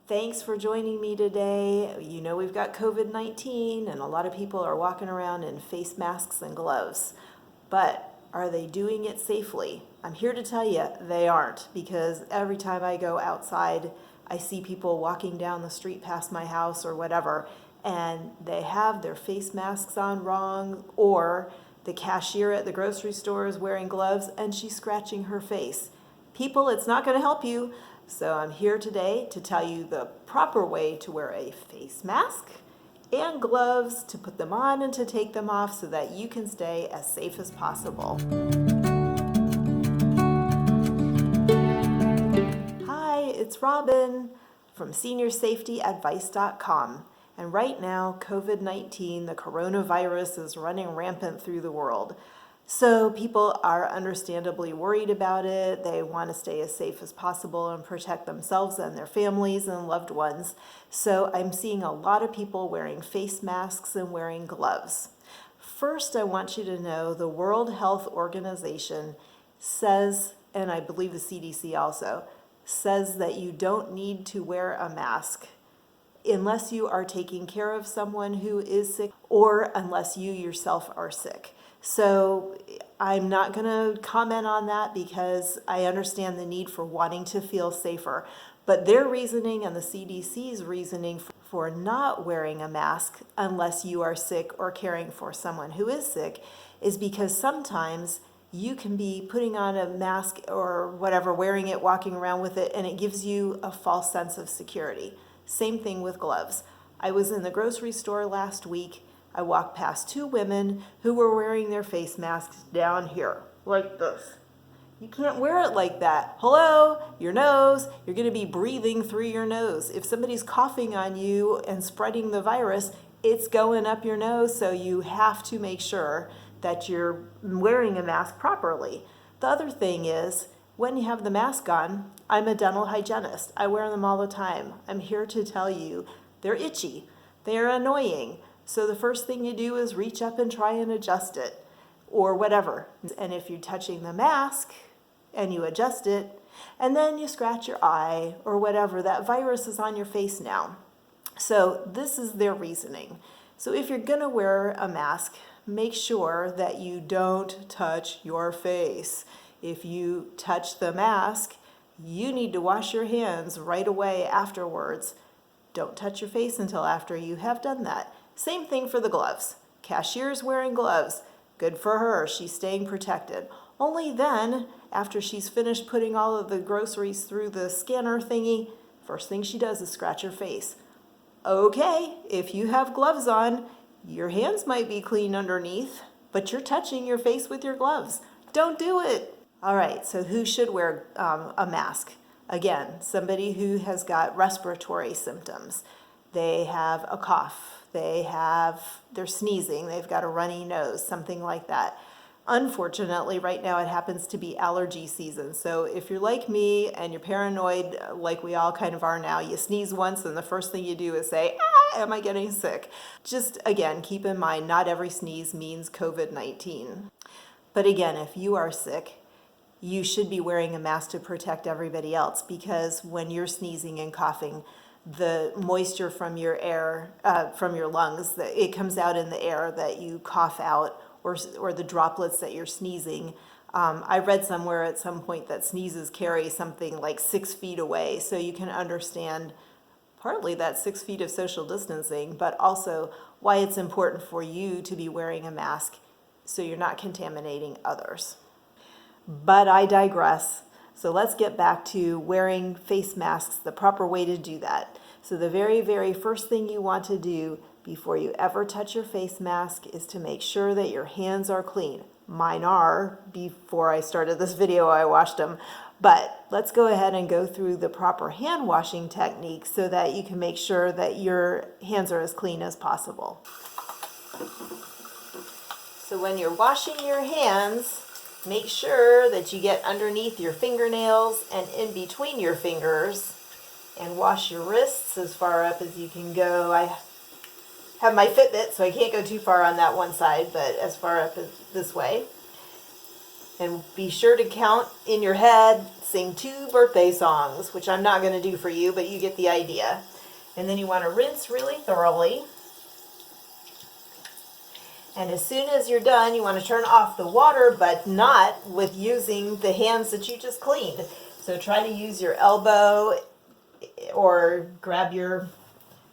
Thanks for joining me today. You know we've got COVID-19 and a lot of people are walking around in face masks and gloves. But are they doing it safely? I'm here to tell you they aren't, because every time I go outside, I see people walking down the street past my house or whatever, and they have their face masks on wrong, or the cashier at the grocery store is wearing gloves and she's scratching her face. People, it's not going to help you. So I'm here today to tell you the proper way to wear a face mask and gloves, to put them on and to take them off so that you can stay as safe as possible. Hi, it's Robin from seniorsafetyadvice.com. And right now, COVID-19, the coronavirus, is running rampant through the world. So people are understandably worried about it. They want to stay as safe as possible and protect themselves and their families and loved ones. So I'm seeing a lot of people wearing face masks and wearing gloves. First, I want you to know the World Health Organization says, and I believe the CDC also, says that you don't need to wear a mask unless you are taking care of someone who is sick or unless you yourself are sick. So I'm not going to comment on that because I understand the need for wanting to feel safer. But their reasoning and the CDC's reasoning for not wearing a mask unless you are sick or caring for someone who is sick is because sometimes you can be putting on a mask or whatever, wearing it, walking around with it, and it gives you a false sense of security. Same thing with gloves. I was in the grocery store last week. I walked past two women who were wearing their face masks down here, like this. You can't wear it like that. Hello, your nose, you're gonna be breathing through your nose. If somebody's coughing on you and spreading the virus, it's going up your nose, so you have to make sure that you're wearing a mask properly. The other thing is, when you have the mask on, I'm a dental hygienist. I wear them all the time. I'm here to tell you they're itchy, they're annoying. So the first thing you do is reach up and try and adjust it or whatever. And if you're touching the mask and you adjust it and then you scratch your eye or whatever, that virus is on your face now. So this is their reasoning. So if you're gonna wear a mask, make sure that you don't touch your face. If you touch the mask, you need to wash your hands right away afterwards. Don't touch your face until after you have done that. Same thing for the gloves. Cashier's wearing gloves. Good for her, she's staying protected. Only then, after she's finished putting all of the groceries through the scanner thingy, first thing she does is scratch her face. Okay, if you have gloves on, your hands might be clean underneath, but you're touching your face with your gloves. Don't do it. All right, so who should wear a mask? Again, somebody who has got respiratory symptoms. They have a cough. They're sneezing, they've got a runny nose, something like that. Unfortunately, right now it happens to be allergy season. So if you're like me and you're paranoid, like we all kind of are now, you sneeze once and the first thing you do is say, am I getting sick? Just again, keep in mind, not every sneeze means COVID-19. But again, if you are sick, you should be wearing a mask to protect everybody else, because when you're sneezing and coughing, the moisture from your air, from your lungs, it comes out in the air that you cough out, or the droplets that you're sneezing. I read somewhere at some point that sneezes carry something like 6 feet away, so you can understand partly that 6 feet of social distancing, but also why it's important for you to be wearing a mask so you're not contaminating others. But I digress. So let's get back to wearing face masks, the proper way to do that. So the very, very first thing you want to do before you ever touch your face mask is to make sure that your hands are clean. Mine are. Before I started this video, I washed them. But let's go ahead and go through the proper hand washing technique so that you can make sure that your hands are as clean as possible. So when you're washing your hands, make sure that you get underneath your fingernails and in between your fingers, and wash your wrists as far up as you can go. I have my Fitbit, so I can't go too far on that one side, but as far up as this way. And be sure to count in your head, sing 2 birthday songs, which I'm not going to do for you, but you get the idea. And then you want to rinse really thoroughly. And as soon as you're done, you want to turn off the water, but not with using the hands that you just cleaned. So try to use your elbow or grab your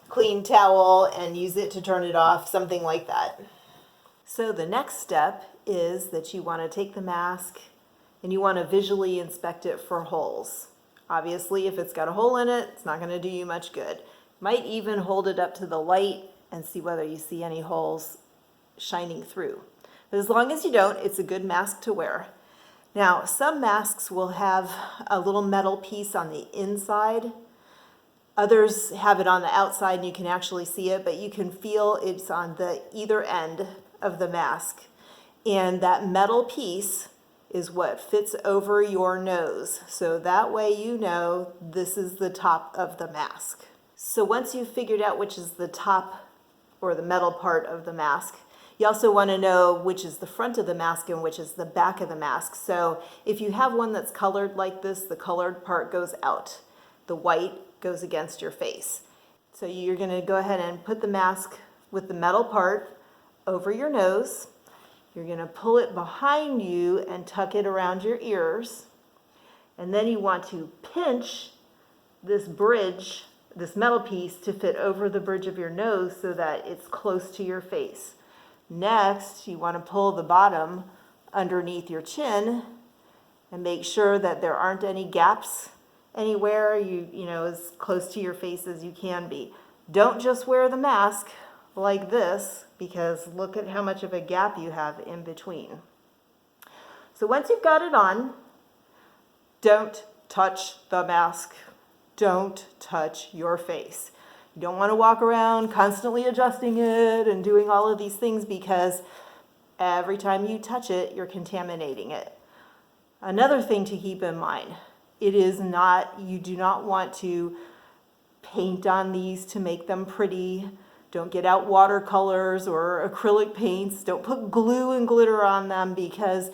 clean towel and use it to turn it off, something like that. So the next step is that you want to take the mask and you want to visually inspect it for holes. Obviously, if it's got a hole in it, it's not going to do you much good. Might even hold it up to the light and see whether you see any holes shining through. But as long as you don't, it's a good mask to wear. Now, some masks will have a little metal piece on the inside. Others have it on the outside and you can actually see it, but you can feel it's on the either end of the mask. And that metal piece is what fits over your nose. So that way you know this is the top of the mask. So once you've figured out which is the top or the metal part of the mask, you also want to know which is the front of the mask and which is the back of the mask. So if you have one that's colored like this, the colored part goes out. The white goes against your face. So you're going to go ahead and put the mask with the metal part over your nose. You're going to pull it behind you and tuck it around your ears. And then you want to pinch this bridge, this metal piece, to fit over the bridge of your nose so that it's close to your face. Next, you want to pull the bottom underneath your chin and make sure that there aren't any gaps anywhere, you know, as close to your face as you can be. Don't just wear the mask like this, because look at how much of a gap you have in between. So once you've got it on, don't touch the mask. Don't touch your face. You don't want to walk around constantly adjusting it and doing all of these things, because every time you touch it, you're contaminating it. Another thing to keep in mind, you do not want to paint on these to make them pretty. Don't get out watercolors or acrylic paints. Don't put glue and glitter on them, because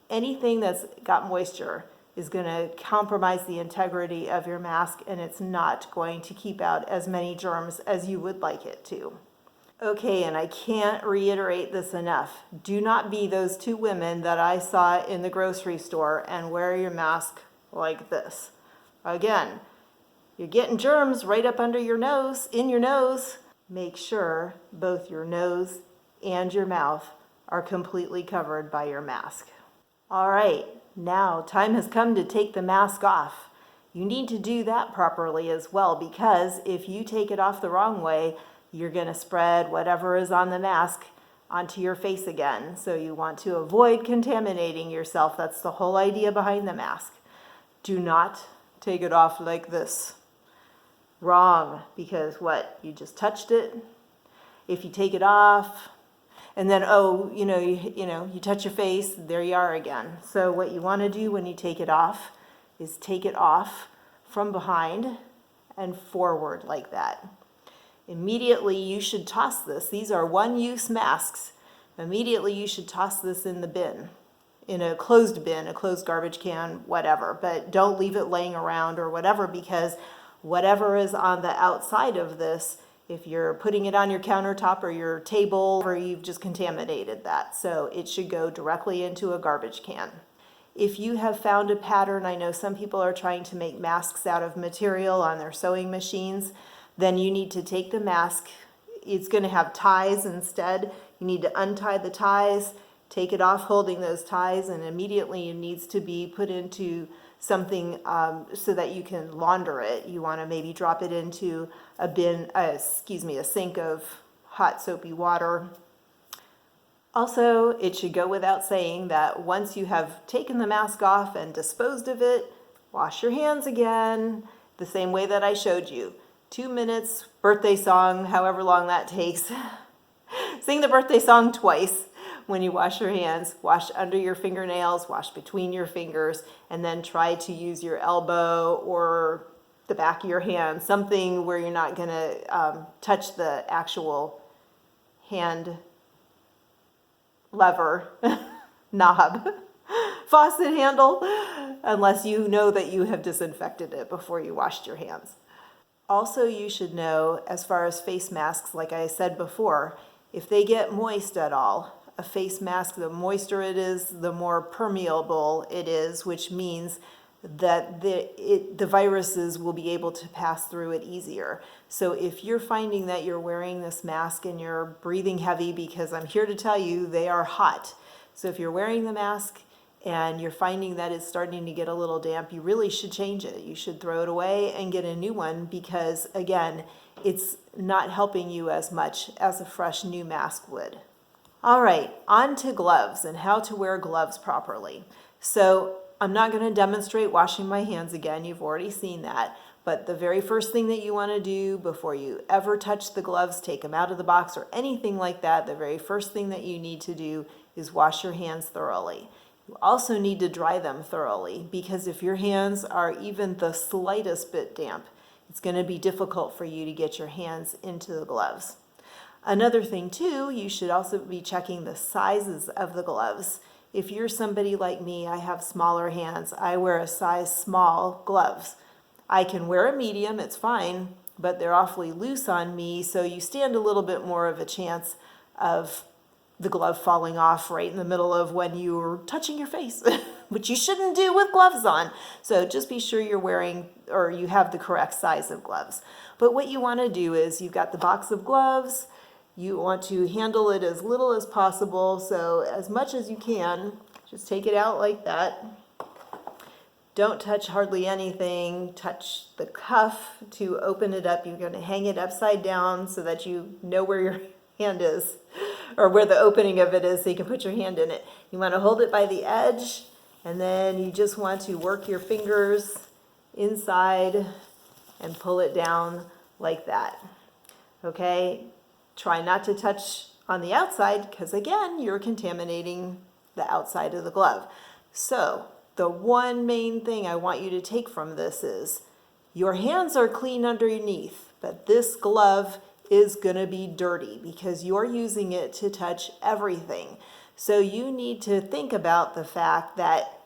anything that's got moisture is going to compromise the integrity of your mask, and it's not going to keep out as many germs as you would like it to. Okay, and I can't reiterate this enough. Do not be those 2 women that I saw in the grocery store and wear your mask like this. Again, you're getting germs right up under your nose, in your nose. Make sure both your nose and your mouth are completely covered by your mask. All right, now time has come to take the mask off. You need to do that properly as well, because if you take it off the wrong way, you're going to spread whatever is on the mask onto your face again. So you want to avoid contaminating yourself. That's the whole idea behind the mask. Do not take it off like this. Wrong, because what? You just touched it. If you take it off and then, you touch your face, there you are again. So what you want to do when you take it off is take it off from behind and forward like that. Immediately you should toss this. These are one-use masks. Immediately you should toss this in the bin, in a closed bin, a closed garbage can, whatever. But don't leave it laying around or whatever, because whatever is on the outside of this, if you're putting it on your countertop or your table, or you've just contaminated that. So it should go directly into a garbage can. If you have found a pattern, I know some people are trying to make masks out of material on their sewing machines, then you need to take the mask. It's going to have ties instead. You need to untie the ties, take it off holding those ties, and immediately it needs to be put into something so that you can launder it. You want to maybe drop it into a sink of hot soapy water. Also, it should go without saying that once you have taken the mask off and disposed of it, wash your hands again, the same way that I showed you. 2 minutes, birthday song, however long that takes. Sing the birthday song twice. When you wash your hands, wash under your fingernails, wash between your fingers, and then try to use your elbow or the back of your hand, something where you're not going to touch the actual hand lever knob. faucet handle, unless you know that you have disinfected it before you washed your hands. Also, you should know, as far as face masks, like I said before, if they get moist at all, a face mask, the moister it is, the more permeable it is, which means that the viruses will be able to pass through it easier. So if you're finding that you're wearing this mask and you're breathing heavy, because I'm here to tell you they are hot. So if you're wearing the mask and you're finding that it's starting to get a little damp, you really should change it. You should throw it away and get a new one, because again, it's not helping you as much as a fresh new mask would. All right, on to gloves and how to wear gloves properly. So I'm not going to demonstrate washing my hands again. You've already seen that. But the very first thing that you want to do before you ever touch the gloves, take them out of the box or anything like that, the very first thing that you need to do is wash your hands thoroughly. You also need to dry them thoroughly, because if your hands are even the slightest bit damp, it's going to be difficult for you to get your hands into the gloves. Another thing too, you should also be checking the sizes of the gloves. If you're somebody like me, I have smaller hands. I wear a size small gloves. I can wear a medium, it's fine, but they're awfully loose on me, so you stand a little bit more of a chance of the glove falling off right in the middle of when you're touching your face, which you shouldn't do with gloves on. So just be sure you're wearing, or you have the correct size of gloves. But what you want to do is, you've got the box of gloves, you want to handle it as little as possible, so as much as you can, just take it out like that. Don't touch hardly anything. Touch the cuff to open it up. You're going to hang it upside down so that you know where your hand is, or where the opening of it is, so you can put your hand in it. You want to hold it by the edge, and then you just want to work your fingers inside and pull it down like that. Okay? Try not to touch on the outside, because again, you're contaminating the outside of the glove. So the one main thing I want you to take from this is, your hands are clean underneath, but this glove is going to be dirty because you're using it to touch everything. So you need to think about the fact that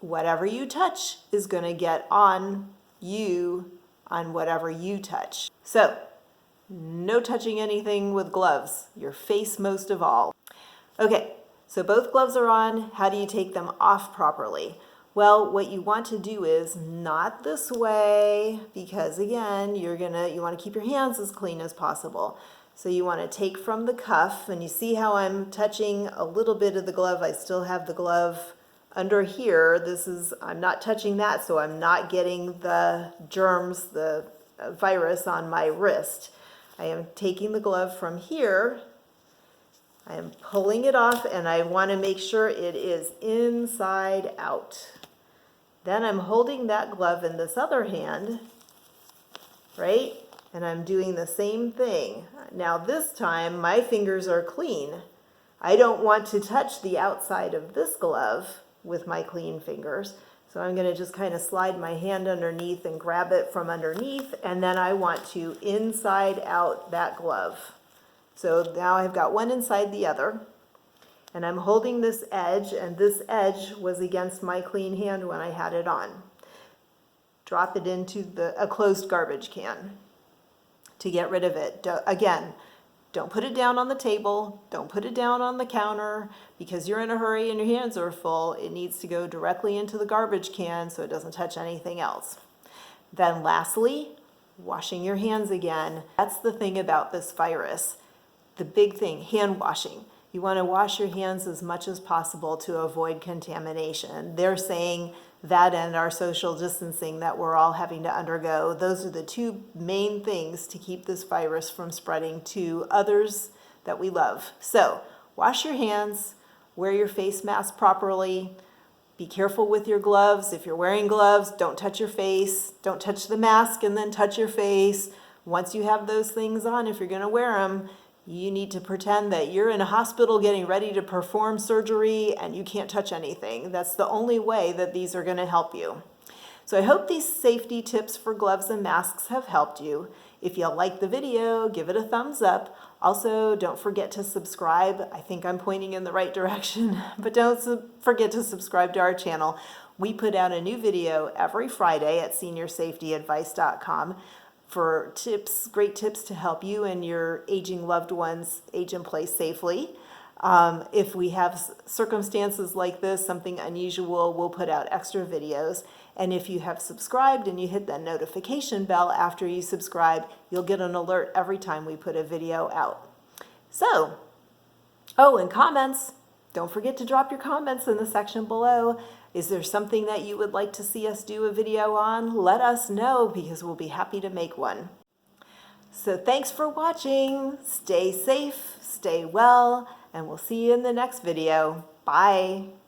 whatever you touch is going to get on you, on whatever you touch. So no touching anything with gloves, your face most of all. Okay, so both gloves are on. How do you take them off properly? Well, what you want to do is not this way, because again, you want to keep your hands as clean as possible. So you want to take from the cuff, and you see how I'm touching a little bit of the glove. I still have the glove under here. I'm not touching that, so I'm not getting the germs, the virus on my wrist. I am taking the glove from here, I am pulling it off, and I want to make sure it is inside out. Then I'm holding that glove in this other hand, right? And I'm doing the same thing. Now this time my fingers are clean. I don't want to touch the outside of this glove with my clean fingers. So I'm going to just kind of slide my hand underneath and grab it from underneath, and then I want to inside out that glove. So now I've got one inside the other, and I'm holding this edge, and this edge was against my clean hand when I had it on. Drop it into a closed garbage can to get rid of it. Again, don't put it down on the table. Don't put it down on the counter because you're in a hurry and your hands are full. It needs to go directly into the garbage can so it doesn't touch anything else. Then lastly, washing your hands again. That's the thing about this virus. The big thing, hand washing. You want to wash your hands as much as possible to avoid contamination. They're saying that and our social distancing that we're all having to undergo. Those are the two main things to keep this virus from spreading to others that we love. So wash your hands, wear your face mask properly, be careful with your gloves. If you're wearing gloves, don't touch your face, don't touch the mask and then touch your face. Once you have those things on, if you're going to wear them, you need to pretend that you're in a hospital getting ready to perform surgery and you can't touch anything. That's the only way that these are going to help you. So I hope these safety tips for gloves and masks have helped you. If you like the video, give it a thumbs up. Also, don't forget to subscribe. I think I'm pointing in the right direction, but don't forget to subscribe to our channel. We put out a new video every Friday at seniorsafetyadvice.com for tips, great tips to help you and your aging loved ones age in place safely. If we have circumstances like this, something unusual, we'll put out extra videos. And if you have subscribed and you hit that notification bell after you subscribe, you'll get an alert every time we put a video out. So, and comments. Don't forget to drop your comments in the section below. Is there something that you would like to see us do a video on? Let us know because we'll be happy to make one. So thanks for watching. Stay safe, stay well, and we'll see you in the next video. Bye.